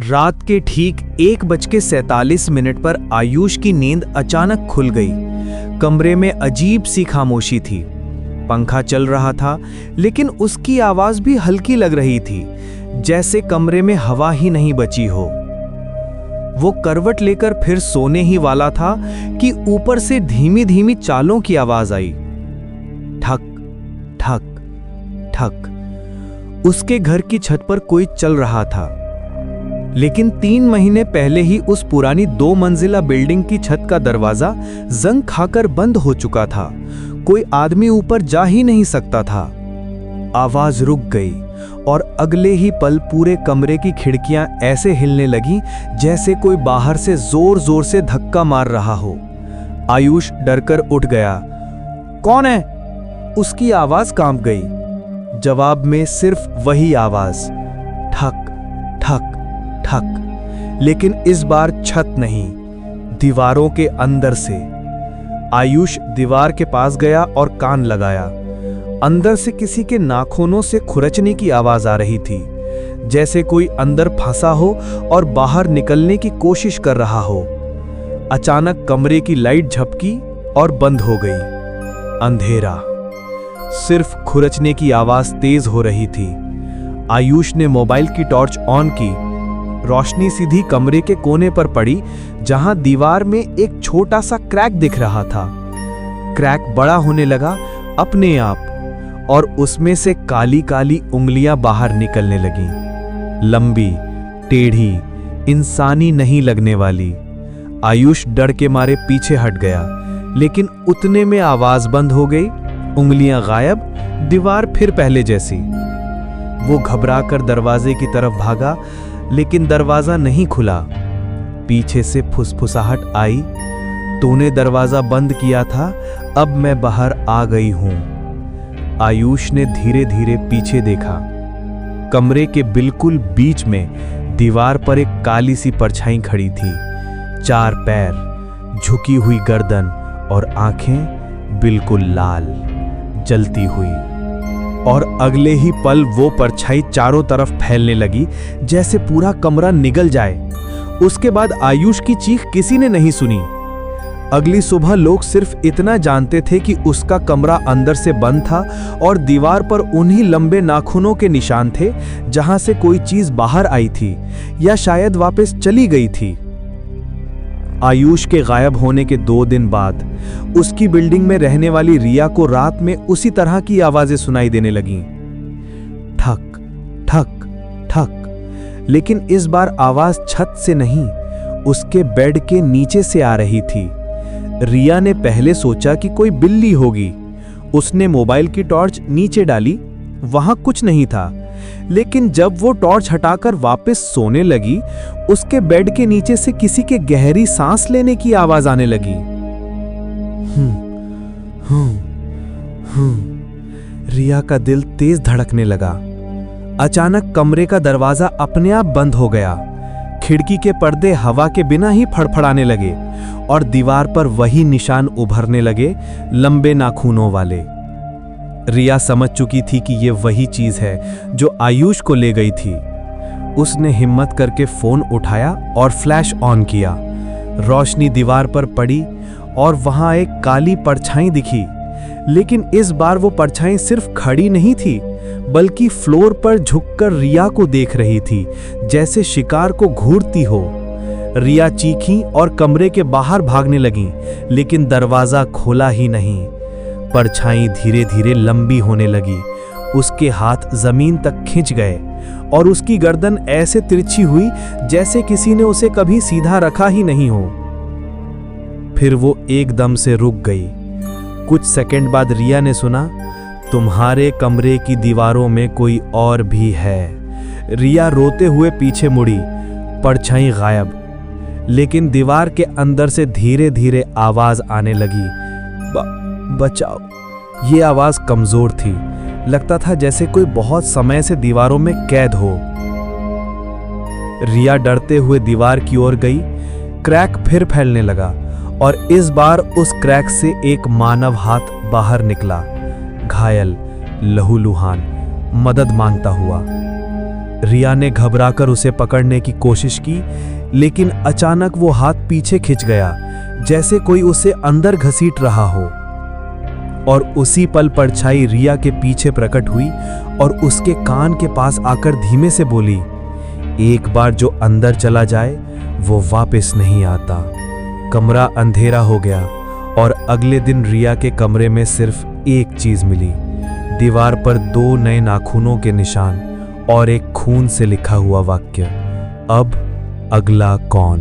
रात के ठीक 1:47 पर आयुष की नींद अचानक खुल गई। कमरे में अजीब सी खामोशी थी। पंखा चल रहा था, लेकिन उसकी आवाज भी हल्की लग रही थी, जैसे कमरे में हवा ही नहीं बची हो। वो करवट लेकर फिर सोने ही वाला था कि ऊपर से धीमी धीमी चालों की आवाज आई। ठक ठक ठक। उसके घर की छत पर कोई चल रहा था, लेकिन 3 महीने पहले ही उस पुरानी 2 मंजिला बिल्डिंग की छत का दरवाजा जंग खाकर बंद हो चुका था। कोई आदमी ऊपर जा ही नहीं सकता था। आवाज रुक गई और अगले ही पल पूरे कमरे की खिड़कियां ऐसे हिलने लगी जैसे कोई बाहर से जोर जोर से धक्का मार रहा हो। आयुष डरकर उठ गया। कौन है? उसकी आवाज कांप गई। जवाब में सिर्फ वही आवाज, ठक ठक ठक। लेकिन इस बार छत नहीं, दीवारों के अंदर से। आयुष दीवार के पास गया और कान लगाया। अंदर से किसी के नाखूनों से खुरचने की आवाज आ रही थी, जैसे कोई अंदर फंसा हो और बाहर निकलने की कोशिश कर रहा हो। अचानक कमरे की लाइट झपकी और बंद हो गई। अंधेरा, सिर्फ खुरचने की आवाज तेज हो रही थी। आयुष ने मोबाइल की टॉर्च ऑन की। रोशनी सीधी कमरे के कोने पर पड़ी, जहां दीवार में एक छोटा सा क्रैक दिख रहा था। क्रैक बड़ा होने लगा अपने आप, और उसमें से काली काली उंगलियां बाहर निकलने लगीं। लंबी, टेढ़ी, इंसानी नहीं लगने वाली। आयुष डर के मारे पीछे हट गया, लेकिन उतने में आवाज बंद हो गई, उंगलियां गायब, दीवार फिर पहले जैसी। वो घबराकर दरवाजे की तरफ भागा, लेकिन दरवाजा नहीं खुला। पीछे से फुसफुसाहट आई, तूने दरवाजा बंद किया था, अब मैं बाहर आ गई हूं। आयुष ने धीरे धीरे पीछे देखा। कमरे के बिल्कुल बीच में दीवार पर एक काली सी परछाई खड़ी थी। 4 पैर, झुकी हुई गर्दन और आंखें बिल्कुल लाल, जलती हुई। और अगले ही पल वो परछाई चारों तरफ फैलने लगी, जैसे पूरा कमरा निगल जाए। उसके बाद आयुष की चीख किसी ने नहीं सुनी। अगली सुबह लोग सिर्फ इतना जानते थे कि उसका कमरा अंदर से बंद था और दीवार पर उन्हीं लंबे नाखूनों के निशान थे जहां से कोई चीज बाहर आई थी या शायद वापस चली गई थी। आयुष के गायब होने के 2 दिन बाद उसकी बिल्डिंग में रहने वाली रिया को रात में उसी तरह की आवाजें सुनाई देने लगीं। ठक ठक ठक। लेकिन इस बार आवाज छत से नहीं, उसके बेड के नीचे से आ रही थी। रिया ने पहले सोचा कि कोई बिल्ली होगी। उसने मोबाइल की टॉर्च नीचे डाली, वहां कुछ नहीं था। लेकिन जब वो टॉर्च हटाकर वापस सोने लगी, उसके बेड के नीचे से किसी के गहरी सांस लेने की आवाज आने लगी। रिया का दिल तेज धड़कने लगा। अचानक कमरे का दरवाजा अपने आप बंद हो गया। खिड़की के पर्दे हवा के बिना ही फड़फड़ाने लगे और दीवार पर वही निशान उभरने लगे, लंबे नाखूनों वाले। रिया समझ चुकी थी कि ये वही चीज है जो आयुष को ले गई थी। उसने हिम्मत करके फोन उठाया और फ्लैश ऑन किया। रोशनी दीवार पर पड़ी और वहां एक काली परछाई दिखी। लेकिन इस बार वो परछाई सिर्फ खड़ी नहीं थी, बल्कि फ्लोर पर झुककर रिया को देख रही थी, जैसे शिकार को घूरती हो। रिया चीखी और कमरे के बाहर भागने लगी, लेकिन दरवाजा खोला ही नहीं। परछाई धीरे धीरे लंबी होने लगी। उसके हाथ जमीन तक खिंच गए और उसकी गर्दन ऐसे तिरछी हुई जैसे किसी ने उसे कभी सीधा रखा ही नहीं हो। फिर वो एकदम से रुक गई। कुछ सेकंड बाद रिया ने सुना, तुम्हारे कमरे की दीवारों में कोई और भी है। रिया रोते हुए पीछे मुड़ी। परछाई गायब, लेकिन दीवार के अंदर से धीरे धीरे आवाज आने लगी, बचाओ। ये आवाज कमजोर थी, लगता था जैसे कोई बहुत समय से दीवारों में कैद हो। रिया डरते हुए दीवार की ओर गई। क्रैक फिर फैलने लगा और इस बार उस क्रैक से एक मानव हाथ बाहर निकला, घायल, लहूलुहान, मदद मांगता हुआ। रिया ने घबराकर उसे पकड़ने की कोशिश की, लेकिन अचानक वो हाथ पीछे खिंच गया, जैसे कोई उसे अंदर घसीट रहा हो। और उसी पल परछाई रिया के पीछे प्रकट हुई और उसके कान के पास आकर धीमे से बोली, एक बार जो अंदर चला जाए वो वापस नहीं आता। कमरा अंधेरा हो गया और अगले दिन रिया के कमरे में सिर्फ एक चीज मिली, दीवार पर 2 नए नाखूनों के निशान और एक खून से लिखा हुआ वाक्य, अब अगला कौन।